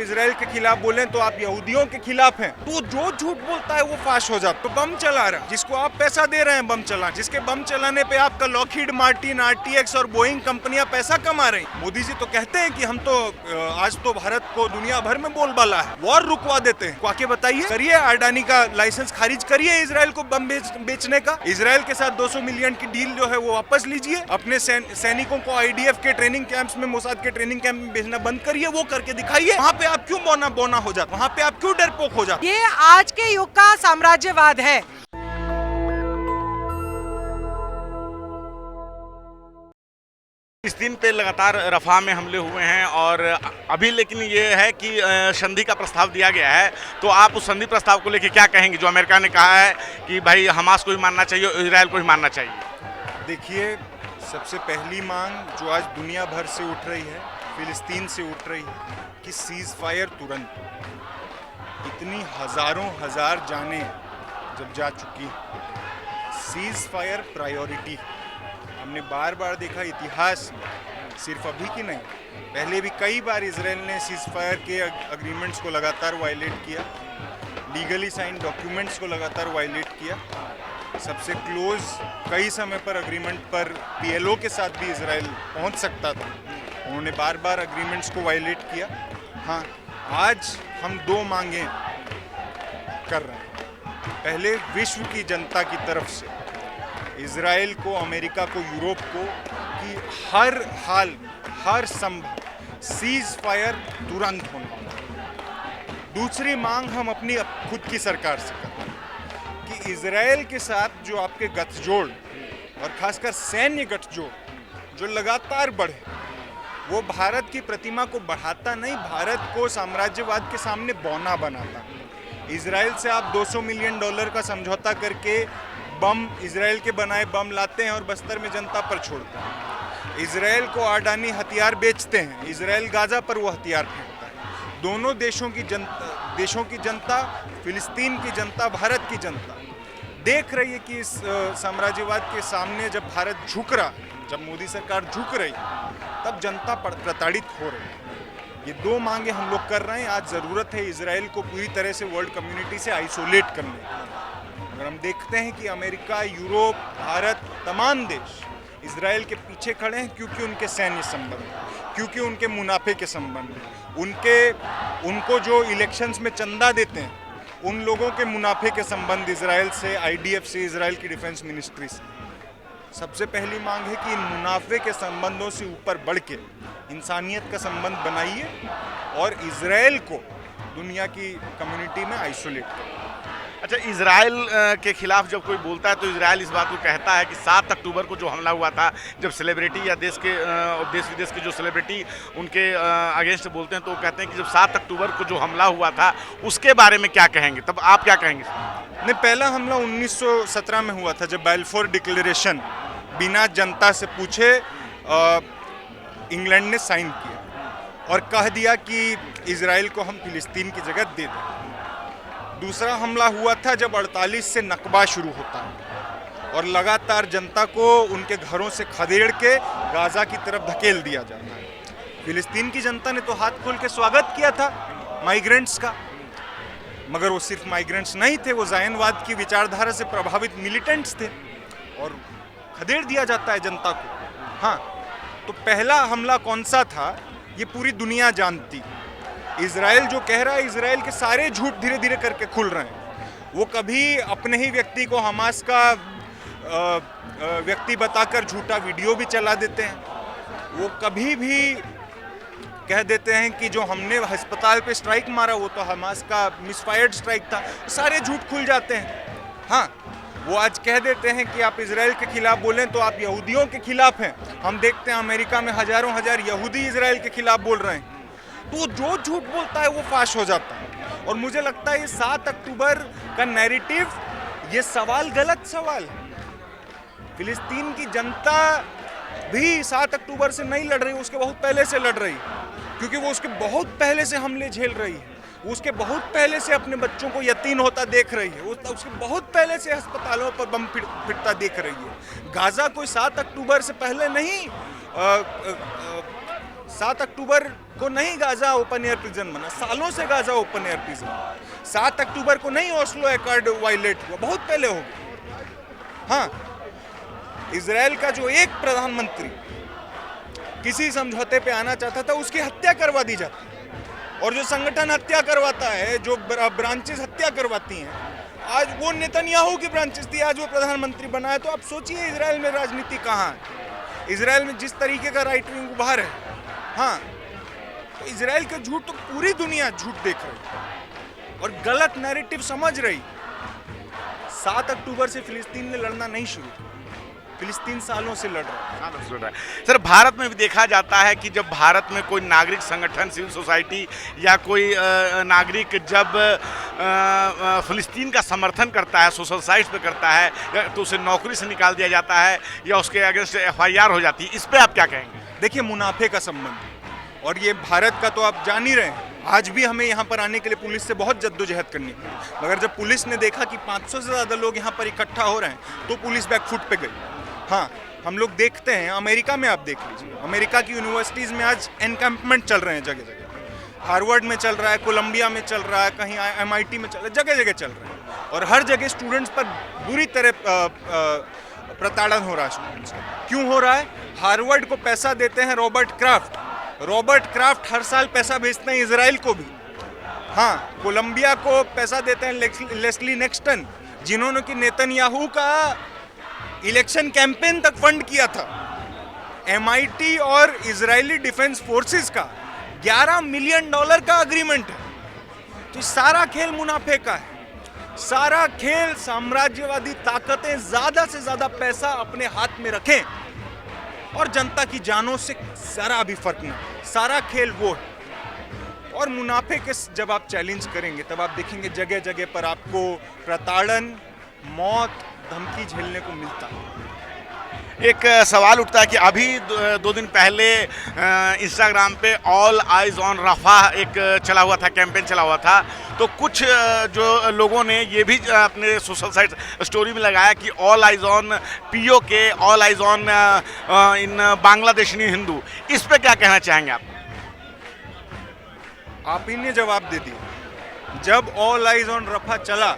Israel के खिलाफ बोलें तो आप यहूदियों के खिलाफ हैं। तो जो झूठ बोलता है वो फाश हो जाता। तो बम चला रहा, जिसको आप पैसा दे रहे हैं बम चला, जिसके बम चलाने पे आपका लॉकहीड मार्टिन, आरटीएक्स और बोइंग कंपनियां पैसा कमा रही। मोदी जी तो कहते हैं कि हम तो आज तो भारत को दुनिया भर में बोलबाला है, वॉर रुकवा देते हैं। आके बताइए, करिए अडानी का लाइसेंस खारिज करिए इजराइल को बम बेचने का। इजराइल के साथ 200 मिलियन की डील जो है वो वापस लीजिए। अपने सैनिकों को आईडीएफ के ट्रेनिंग कैंप्स में, मोसाद के ट्रेनिंग कैंप में भेजना बंद करिए। वो करके दिखाइए। वहाँ पे आप क्यों बौना हो जाते, वहाँ पे आप क्यों डरपोक हो जाते? ये आज के युग का साम्राज्यवाद है। इस दिन पे लगातार रफा में हमले हुए हैं और अभी लेकिन ये है कि संधि का प्रस्ताव दिया गया है। तो आप उस संधि प्रस्ताव को लेकर क्या कहेंगे, जो अमेरिका ने कहा है कि भाई हमास को ही मानना चाहिए और इजराइल को ही मानना चाहिए? देखिए, सबसे पहली मांग जो आज दुनिया भर से उठ रही है, फिलिस्तीन से उठ रही है कि सीज फायर तुरंत। इतनी हजारों हजार जानें जब जा चुकी हैं, सीज फायर प्रायोरिटी। हमने बार बार देखा इतिहास में, सिर्फ अभी की नहीं, पहले भी कई बार इजराइल ने सीज फायर के अग्रीमेंट्स को लगातार वायलेट किया, लीगली साइन डॉक्यूमेंट्स को लगातार वायलेट किया। सबसे क्लोज कई समय पर अग्रीमेंट पर पीएलओ के साथ भी इजराइल पहुंच सकता था, उन्होंने बार बार अग्रीमेंट्स को वायलेट किया। हाँ, आज हम दो मांगें कर रहे हैं। पहले विश्व की जनता की तरफ से इजराइल को, अमेरिका को, यूरोप को कि हर हाल, हर संभव सीज फायर तुरंत होना। दूसरी मांग हम अपनी खुद की सरकार से करते हैं कि इजराइल के साथ जो आपके गठजोड़ और खासकर सैन्य गठजोड़ जो लगातार बढ़े, वो भारत की प्रतिमा को बढ़ाता नहीं, भारत को साम्राज्यवाद के सामने बौना बनाता। इजराइल से आप $200 मिलियन का समझौता करके बम, इजराइल के बनाए बम लाते हैं और बस्तर में जनता पर छोड़ते हैं। इजराइल को अडानी हथियार बेचते हैं, इजराइल गाजा पर वो हथियार फेंकता है। दोनों देशों की जनता, फिलिस्तीन की जनता, भारत की जनता देख रही है कि इस साम्राज्यवाद के सामने जब भारत झुक रहा, जब मोदी सरकार झुक रही, तब जनता प्रताड़ित हो रही है। ये दो मांगे हम लोग कर रहे हैं। आज ज़रूरत है इजराइल को पूरी तरह से वर्ल्ड कम्युनिटी से आइसोलेट करने की। अगर हम देखते हैं कि अमेरिका, यूरोप, भारत, तमाम देश इजराइल के पीछे खड़े हैं क्योंकि उनके सैन्य संबंध, क्योंकि उनके मुनाफे के संबंध, उनको जो इलेक्शंस में चंदा देते हैं, उन लोगों के मुनाफे के संबंध इजराइल से, आईडीएफ से, इजराइल की डिफेंस मिनिस्ट्री से। सबसे पहली मांग है कि इन मुनाफे के संबंधों से ऊपर बढ़ के इंसानियत का संबंध बनाइए और इजराइल को दुनिया की कम्युनिटी में आइसोलेट करिए। अच्छा, इजराइल के खिलाफ जब कोई बोलता है तो इजराइल इस बात को कहता है कि 7 अक्टूबर को जो हमला हुआ था, जब सेलिब्रिटी या देश विदेश के जो सेलिब्रिटी उनके अगेंस्ट बोलते हैं तो वो कहते हैं कि जब 7 अक्टूबर को जो हमला हुआ था उसके बारे में क्या कहेंगे? तब आप क्या कहेंगे? नहीं, पहला हमला 1917 में हुआ था, जब बैलफोर डिक्लेरेशन बिना जनता से पूछे इंग्लैंड ने साइन किया और कह दिया कि इजराइल को हम फिलिस्तीन की जगह दे दें। दूसरा हमला हुआ था जब 48 से नकबा शुरू होता है और लगातार जनता को उनके घरों से खदेड़ के गाजा की तरफ धकेल दिया जाता है। फिलिस्तीन की जनता ने तो हाथ खोल के स्वागत किया था माइग्रेंट्स का, मगर वो सिर्फ माइग्रेंट्स नहीं थे, वो ज़ायनवाद की विचारधारा से प्रभावित मिलिटेंट्स थे और खदेड़ दिया जाता है जनता को। हाँ, तो पहला हमला कौन सा था ये पूरी दुनिया जानती। इजराइल जो कह रहा है, इजराइल के सारे झूठ धीरे धीरे करके खुल रहे हैं। वो कभी अपने ही व्यक्ति को हमास का व्यक्ति बताकर झूठा वीडियो भी चला देते हैं। वो कभी भी कह देते हैं कि जो हमने अस्पताल पे स्ट्राइक मारा वो तो हमास का मिसफायर्ड स्ट्राइक था। सारे झूठ खुल जाते हैं। हाँ, वो आज कह देते हैं कि आप इजराइल के खिलाफ बोलें तो आप यहूदियों के खिलाफ हैं। हम देखते हैं अमेरिका में हजारों हजार यहूदी इजराइल के खिलाफ बोल रहे हैं। तो जो झूठ बोलता है वो फाश हो जाता है। और मुझे लगता है ये 7 अक्टूबर का नैरेटिव, ये सवाल गलत सवाल है। फिलिस्तीन की जनता भी 7 अक्टूबर से नहीं लड़ रही, उसके बहुत पहले से लड़ रही, क्योंकि वो उसके बहुत पहले से हमले झेल रही है। वो उसके बहुत पहले से अपने बच्चों को यतीम होता देख रही है। वो उसके बहुत पहले से अस्पतालों पर बम फिरता देख रही है। गाजा कोई 7 अक्टूबर से पहले नहीं 7 अक्टूबर को नहीं गाजा ओपन एयर प्रिजन बना, सालों से गाजा ओपन एयर प्रिजन। 7 अक्टूबर को नहीं ओस्लो एकॉर्ड वायलेट हुआ, बहुत पहले हो गया। हाँ, इजराइल का जो एक प्रधानमंत्री किसी समझौते पे आना चाहता था, उसकी हत्या करवा दी जाती, और जो संगठन हत्या करवाता है, जो ब्रांचेस हत्या करवाती हैं, आज वो नेतन्याहू की ब्रांचेस थी, आज वो प्रधानमंत्री बना है। तो आप सोचिए इजराइल में राजनीति कहाँ है, इजराइल में जिस तरीके का राइट विंग उभार है। हाँ, तो इजराइल के झूठ तो पूरी दुनिया झूठ देख रही है और गलत नैरेटिव समझ रही। 7 अक्टूबर से फिलिस्तीन ने लड़ना नहीं शुरू किया, फिलिस्तीन सालों से लड़ रहा है। सर, भारत में भी देखा जाता है कि जब भारत में कोई नागरिक संगठन, सिविल सोसाइटी या कोई नागरिक जब फिलिस्तीन का समर्थन करता है, सोशल साइट्स पे करता है, तो उसे नौकरी से निकाल दिया जाता है या उसके अगेंस्ट FIR हो जाती है। इस पे आप क्या कहेंगे? देखिए, मुनाफे का संबंध, और ये भारत का तो आप जान ही रहे हैं। आज भी हमें यहाँ पर आने के लिए पुलिस से बहुत जद्दोजहद करनी पड़ी, मगर जब पुलिस ने देखा कि 500 से ज़्यादा लोग यहाँ पर इकट्ठा हो रहे हैं, तो पुलिस बैकफुट पे गई। हाँ, हम लोग देखते हैं, अमेरिका में आप देख लीजिए, अमेरिका की यूनिवर्सिटीज़ में आज एनकैम्पमेंट चल रहे हैं जगह जगह। हार्वर्ड में चल रहा है, कोलंबिया में चल रहा है, कहीं MIT में चल रहा है, जगह जगह चल रहा है, और हर जगह स्टूडेंट्स पर बुरी तरह प्रताड़न हो रहा है स्टूडेंट्स का। क्यों हो रहा है? हार्वर्ड को पैसा देते हैं रॉबर्ट क्राफ्ट हर साल पैसा भेजते हैं इजराइल को भी। हाँ, कोलंबिया को पैसा देते हैं लेस्ली नेक्स्टन, जिन्होंने कि नेतन्याहू का इलेक्शन कैंपेन तक फंड किया था। MIT और इजरायली डिफेंस फोर्सेस का $11 मिलियन का अग्रीमेंट है। तो सारा खेल मुनाफे का है, सारा खेल साम्राज्यवादी ताकतें ज़्यादा से ज़्यादा पैसा अपने हाथ में रखें और जनता की जानों से जरा भी फर्क नहीं। सारा खेल वो है, और मुनाफे के जब आप चैलेंज करेंगे तब आप देखेंगे जगह जगह पर आपको प्रताड़न, मौत, धमकी झेलने को मिलता है। एक सवाल उठता है कि अभी 2 दिन पहले इंस्टाग्राम पे ऑल आइज ऑन रफा एक चला हुआ था, कैंपेन चला हुआ था, तो कुछ जो लोगों ने ये भी अपने सोशल साइट स्टोरी में लगाया कि all eyes on POK, all eyes on in Bangladeshi Hindu. इस पे क्या कहना चाहेंगे आप ही ने जवाब दे दिया। जब ऑल आइज ऑन रफा चला,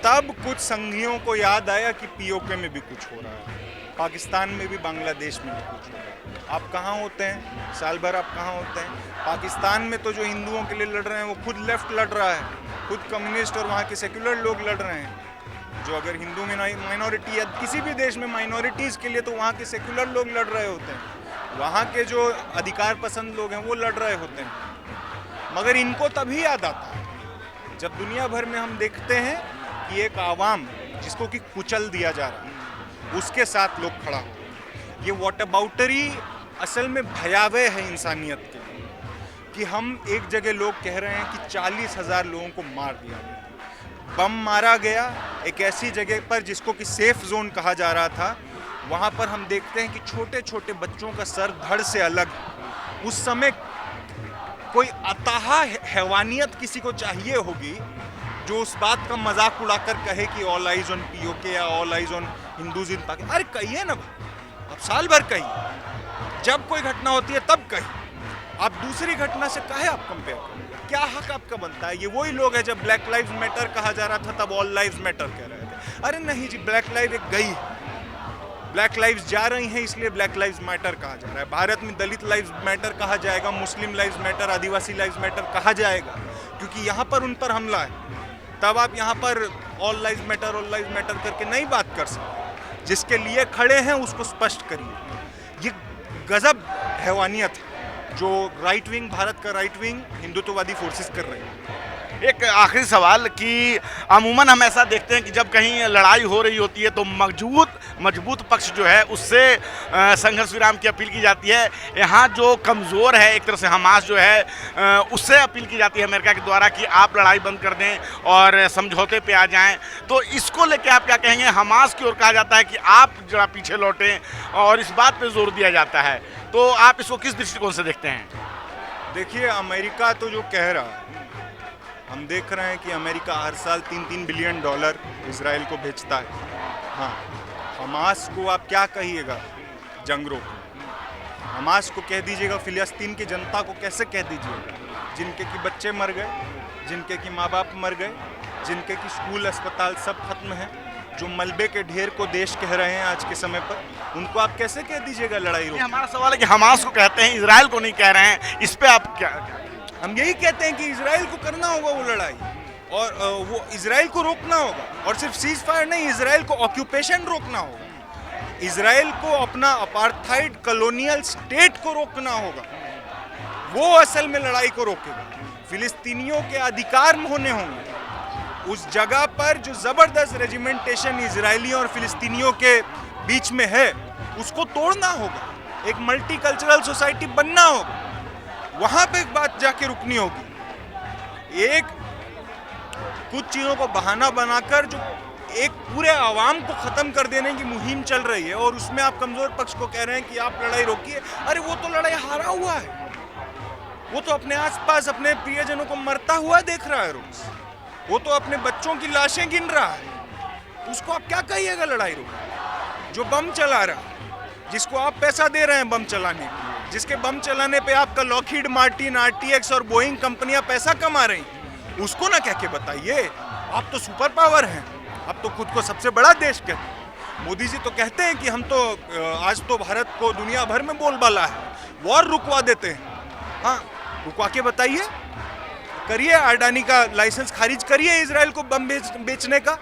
तब कुछ संघियों को याद आया कि POK में भी कुछ हो रहा है, पाकिस्तान में भी, बांग्लादेश में भी कुछ हो रहा है। आप कहाँ होते हैं? साल भर आप कहाँ होते हैं? पाकिस्तान में तो जो हिंदुओं के लिए लड़ रहे हैं वो खुद लेफ्ट लड़ रहा है, खुद कम्युनिस्ट और वहाँ के सेक्युलर लोग लड़ रहे हैं। जो अगर हिंदू में माइनॉरिटी या किसी भी देश में माइनॉरिटीज़ के लिए, तो वहाँ के सेक्युलर लोग लड़ रहे होते हैं, वहाँ के जो अधिकार पसंद लोग हैं वो लड़ रहे होते हैं। मगर इनको तभी याद आता है जब दुनिया भर में हम देखते हैं कि एक आवाम जिसको कि कुचल दिया जा रहा है, उसके साथ लोग खड़ा हो। ये व्हाटअबाउटरी असल में भयावह है इंसानियत के लिए, कि हम एक जगह लोग कह रहे हैं कि 40,000 लोगों को मार दिया गया, बम मारा गया एक ऐसी जगह पर जिसको कि सेफ जोन कहा जा रहा था। वहाँ पर हम देखते हैं कि छोटे छोटे बच्चों का सर धड़ से अलग। उस समय कोई अताह हैवानियत किसी को चाहिए होगी जो उस बात का मजाक उड़ाकर कहे कि ऑल आइज ऑन POK या ऑल आइज ऑन हिंदूज इन पाकिस्तान। अरे कहिए ना भाई, आप साल भर कहिए, जब कोई घटना होती है तब कहिए। आप दूसरी घटना से काहे आप कंपेयर करें? क्या हक आपका बनता है? ये वही लोग हैं जब ब्लैक लाइव्स मैटर कहा जा रहा था तब ऑल लाइव्स मैटर कह रहे थे। अरे नहीं जी, ब्लैक लाइव एक गई है, ब्लैक लाइव्स जा रही हैं, इसलिए ब्लैक लाइव्स मैटर कहा जा रहा है। भारत में दलित लाइव्स मैटर कहा जाएगा, मुस्लिम लाइव्स मैटर, आदिवासी लाइव्स मैटर कहा जाएगा, क्योंकि यहाँ पर उन पर हमला है। तब आप यहाँ पर ऑल लाइव्स मैटर करके नहीं बात कर सकते। जिसके लिए खड़े हैं उसको स्पष्ट करिए। ये गजब हैवानियत है जो राइट विंग, भारत का राइट विंग हिंदुत्ववादी फोर्सेस कर रहे हैं। एक आखिरी सवाल कि अमूमन हम ऐसा देखते हैं कि जब कहीं लड़ाई हो रही होती है तो मजबूत पक्ष जो है उससे संघर्ष विराम की अपील की जाती है। यहाँ जो कमज़ोर है, एक तरह से हमास जो है, उससे अपील की जाती है अमेरिका के द्वारा कि आप लड़ाई बंद कर दें और समझौते पे आ जाएं। तो इसको लेके आप क्या कहेंगे? हमास की ओर कहा जाता है कि आप जरा पीछे लौटें और इस बात पे जोर दिया जाता है, तो आप इसको किस दृष्टिकोण से देखते हैं? देखिए, अमेरिका तो जो कह रहा है, हम देख रहे हैं कि अमेरिका हर साल $3 बिलियन इजराइल को भेजता है। हाँ, हमास को आप क्या कहिएगा? जंग रोको। हमास को कह दीजिएगा, फिलिस्तीन की जनता को कैसे कह दीजिएगा, जिनके कि बच्चे मर गए, जिनके कि माँ बाप मर गए, जिनके कि स्कूल अस्पताल सब खत्म हैं, जो मलबे के ढेर को देश कह रहे हैं आज के समय पर, उनको आप कैसे कह दीजिएगा लड़ाई रोको? हमारा सवाल है कि हमास को कहते हैं, इजराइल को नहीं कह रहे हैं, इस पे आप क्या? हम यही कहते हैं कि इजराइल को करना होगा वो लड़ाई, और वो इजराइल को रोकना होगा, और सिर्फ सीज फायर नहीं, इजराइल को ऑक्यूपेशन रोकना होगा, इजराइल को अपना अपार्थाइड कॉलोनियल स्टेट को रोकना होगा। वो असल में लड़ाई को रोकेगा। फिलिस्तीनियों के अधिकार होने होंगे उस जगह पर जो जबरदस्त रेजिमेंटेशन इजरायलियों और फिलिस्तीनियों के बीच में है, उसको तोड़ना होगा। एक मल्टीकल्चरल सोसाइटी बनना होगा, वहां पे एक बात जाके रुकनी होगी। एक कुछ चीजों को बहाना बनाकर जो एक पूरे आवाम को खत्म कर देने की मुहिम चल रही है, और उसमें आप कमजोर पक्ष को कह रहे हैं कि आप लड़ाई रोकिए। अरे वो तो लड़ाई हारा हुआ है, वो तो अपने आसपास अपने प्रियजनों को मरता हुआ देख रहा है रोज, वो तो अपने बच्चों की लाशें गिन रहा है। उसको आप क्या कहिएगा लड़ाई रोको? जो बम चला रहा, जिसको आप पैसा दे रहे हैं बम चलाने के लिए, जिसके बम चलाने पे आपका लॉकहीड मार्टिन, आरटीएक्स और बोइंग कंपनियां पैसा कमा रही, उसको ना कह के बताइए आप तो सुपर पावर हैं, आप तो खुद को सबसे बड़ा देश कहते हैं। मोदी जी तो कहते हैं कि हम तो आज तो भारत को दुनिया भर में बोलबाला है, वॉर रुकवा देते हैं। हाँ, रुकवा के बताइए, करिए अडानी का लाइसेंस खारिज करिए, इजराइल को बम बेचने का।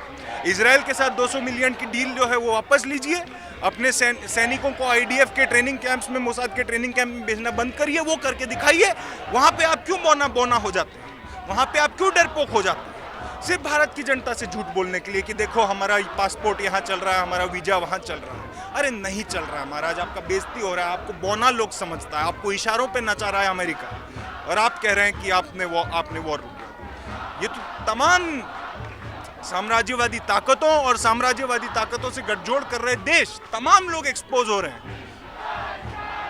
इजराइल के साथ 200 मिलियन की डील जो है वो वापस लीजिए। अपने सैनिकों को आईडीएफ के ट्रेनिंग कैंप्स में, मोसाद के ट्रेनिंग कैंप में भेजना बंद करिए, वो करके दिखाइए। वहाँ पे आप क्यों बोना हो जाते हैं? वहाँ पे आप क्यों डरपोक हो जाते हैं? सिर्फ भारत की जनता से झूठ बोलने के लिए कि देखो हमारा पासपोर्ट यहाँ चल रहा है, हमारा वीजा वहाँ चल रहा है। अरे नहीं चल रहा है महाराज, आपका बेइज्जती हो रहा है, आपको बौना लोग समझता है, आपको इशारों पे नचा रहा है अमेरिका, और आप कह रहे हैं कि आपने वॉर रोका। ये तो तमाम साम्राज्यवादी ताकतों और साम्राज्यवादी ताकतों से गठजोड़ कर रहे देश, तमाम लोग एक्सपोज हो रहे हैं।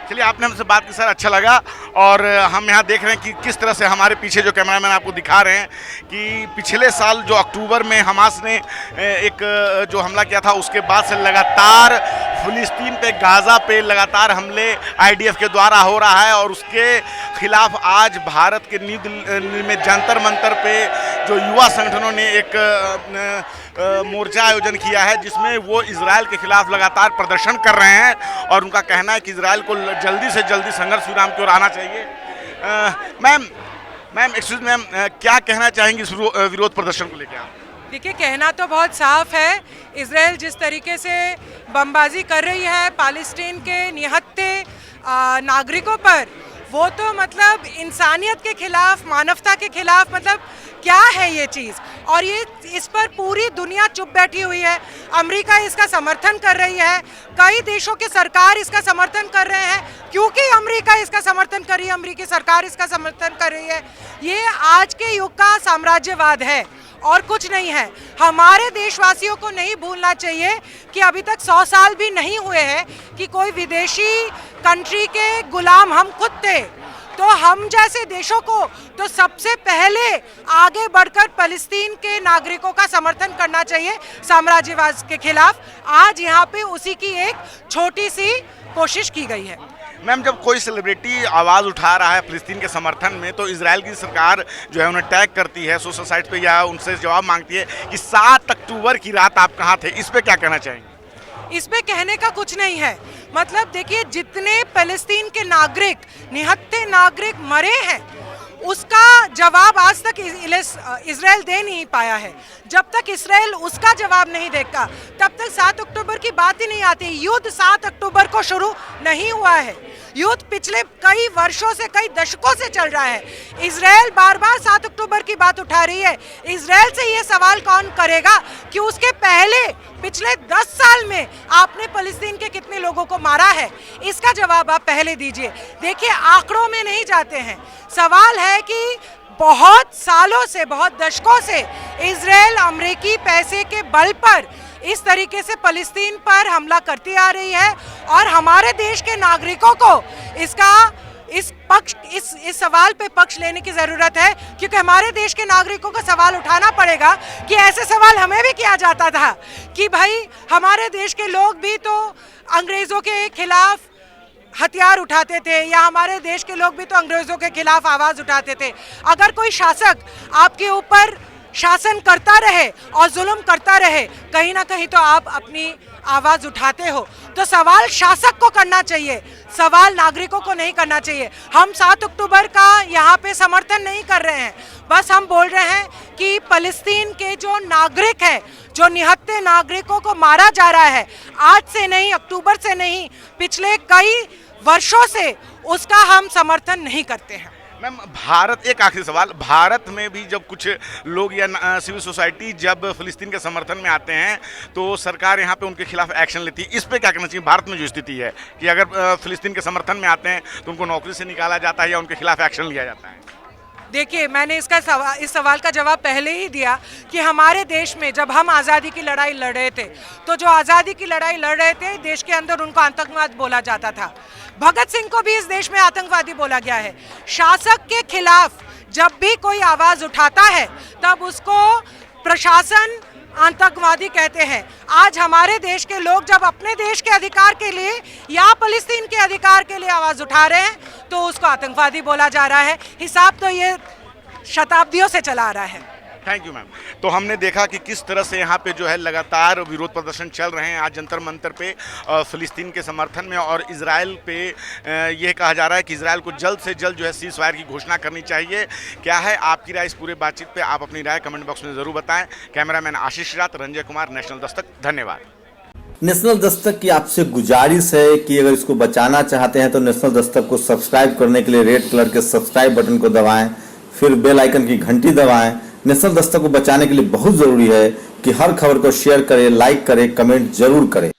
चलिए, आपने हमसे बात की सर, अच्छा लगा। और हम यहाँ देख रहे हैं कि किस तरह से हमारे पीछे जो कैमरामैन आपको दिखा रहे हैं कि पिछले साल जो अक्टूबर में हमास ने एक जो हमला किया था, उसके बाद से लगातार फिलिस्तीन पे, गाज़ा पे लगातार हमले आईडीएफ के द्वारा हो रहा है, और उसके खिलाफ आज भारत के न्यू दिल्ली में जंतर मंतर पे जो युवा संगठनों ने एक मोर्चा आयोजन किया है, जिसमें वो इजराइल के खिलाफ लगातार प्रदर्शन कर रहे हैं, और उनका कहना है कि इजराइल को जल्दी से जल्दी संघर्ष विराम की ओर आना चाहिए। मैम एक्सक्यूज मैम, क्या कहना चाहेंगे इस विरोध प्रदर्शन को लेकर आप? देखिए, कहना तो बहुत साफ है। इजराइल जिस तरीके से बमबाजी कर रही है पैलेस्टीन के निहत्थे नागरिकों पर, वो तो मतलब इंसानियत के खिलाफ, मानवता के खिलाफ, मतलब क्या है ये चीज़। और ये इस पर पूरी दुनिया चुप बैठी हुई है। अमेरिका इसका समर्थन कर रही है, कई देशों की सरकार इसका समर्थन कर रहे हैं, क्योंकि अमेरिका इसका समर्थन कर रही है, अमेरिकी सरकार इसका समर्थन कर रही है। ये आज के युग का साम्राज्यवाद है और कुछ नहीं है। हमारे देशवासियों को नहीं भूलना चाहिए कि अभी तक 100 साल भी नहीं हुए हैं कि कोई विदेशी कंट्री के गुलाम हम खुद थे। तो हम जैसे देशों को तो सबसे पहले आगे बढ़कर फ़लस्तीन के नागरिकों का समर्थन करना चाहिए साम्राज्यवाद के खिलाफ। आज यहाँ पे उसी की एक छोटी सी कोशिश की गई है। मैम, जब कोई सेलिब्रिटी आवाज़ उठा रहा है फ़लस्तीन के समर्थन में, तो इजराइल की सरकार जो है उन्हें टैग करती है सोशल साइट पे, या उनसे जवाब मांगती है कि 7 अक्टूबर की रात आप कहाँ थे। इस पर क्या कहना चाहेंगे? इस पे कहने का कुछ नहीं है। मतलब देखिए, जितने फ़लस्तीन के नागरिक, निहत्थे नागरिक मरे हैं, उसका जवाब आज तक इजराइल दे नहीं पाया है। जब तक इजराइल उसका जवाब नहीं देगा, तब तक 7 अक्टूबर की बात ही नहीं आती। युद्ध 7 अक्टूबर को शुरू नहीं हुआ है, युद्ध पिछले कई वर्षों से, कई दशकों से चल रहा है। इजराइल बार बार 7 अक्टूबर की बात उठा रही है। इजराइल से ये सवाल कौन करेगा कि उसके पहले पिछले 10 साल में आपने फ़लस्तीन के कितने लोगों को मारा है? इसका जवाब आप पहले दीजिए। देखिए, आंकड़ों में नहीं जाते हैं। सवाल है कि बहुत सालों से, बहुत दशकों से इजराइल अमेरिकी पैसे के बल पर इस तरीके से फ़लस्तीन पर हमला करती आ रही है, और हमारे देश के नागरिकों को इस सवाल पे पक्ष लेने की ज़रूरत है, क्योंकि हमारे देश के नागरिकों को सवाल उठाना पड़ेगा कि ऐसे सवाल हमें भी किया जाता था कि भाई हमारे देश के लोग भी तो अंग्रेज़ों के खिलाफ हथियार उठाते थे, या हमारे देश के लोग भी तो अंग्रेज़ों के खिलाफ आवाज़ उठाते थे। अगर कोई शासक आपके ऊपर शासन करता रहे और जुल्म करता रहे, कहीं ना कहीं तो आप अपनी आवाज़ उठाते हो। तो सवाल शासक को करना चाहिए, सवाल नागरिकों को नहीं करना चाहिए। हम 7 अक्टूबर का यहाँ पे समर्थन नहीं कर रहे हैं, बस हम बोल रहे हैं कि फ़लस्तीन के जो नागरिक है, जो निहत्थे नागरिकों को मारा जा रहा है, आज से नहीं, अक्टूबर से नहीं, पिछले कई वर्षों से, उसका हम समर्थन नहीं करते हैं। मैम, भारत, एक आखिरी सवाल, भारत में भी जब कुछ लोग या सिविल सोसाइटी जब फिलिस्तीन के समर्थन में आते हैं तो सरकार यहाँ पे उनके खिलाफ एक्शन लेती है, इस पे क्या करना चाहिए? भारत में जो स्थिति है कि अगर फिलिस्तीन के समर्थन में आते हैं तो उनको नौकरी से निकाला जाता है या उनके खिलाफ एक्शन लिया जाता है। देखिए, मैंने इस सवाल का जवाब पहले ही दिया कि हमारे देश में जब हम आज़ादी की लड़ाई लड़ रहे थे, तो जो आज़ादी की लड़ाई लड़ रहे थे, देश के अंदर उनको आतंकवाद बोला जाता था। भगत सिंह को भी इस देश में आतंकवादी बोला गया है। शासक के खिलाफ जब भी कोई आवाज़ उठाता है, तब उसको प्रशासन आतंकवादी कहते हैं। आज हमारे देश के लोग जब अपने देश के अधिकार के लिए या फ़लस्तीन के अधिकार के लिए आवाज़ उठा रहे हैं, तो उसको आतंकवादी बोला जा रहा है। हिसाब तो ये शताब्दियों से चला आ रहा है। Thank you ma'am. तो हमने देखा कि किस तरह से यहाँ पे जो है लगातार विरोध प्रदर्शन चल रहे हैं आज जंतर मंतर पे फ़िलिस्तीन के समर्थन में, और इजराइल पे यह कहा जा रहा है कि इजराइल को जल्द से जल्द जो है सीज़ फायर की घोषणा करनी चाहिए। क्या है आपकी राय इस पूरे बातचीत पे? आप अपनी राय कमेंट बॉक्स में ज़रूर बताएं। कैमरामैन आशीष रात, रंजय कुमार, नेशनल दस्तक, धन्यवाद। नेशनल दस्तक की आपसे गुजारिश है कि अगर इसको बचाना चाहते हैं तो नेशनल दस्तक को सब्सक्राइब करने के लिए रेड कलर के सब्सक्राइब बटन को दबाएं, फिर बेल आइकन की घंटी दबाएं। नेशनल दस्तक को बचाने के लिए बहुत जरूरी है कि हर खबर को शेयर करें, लाइक करें, कमेंट जरूर करें।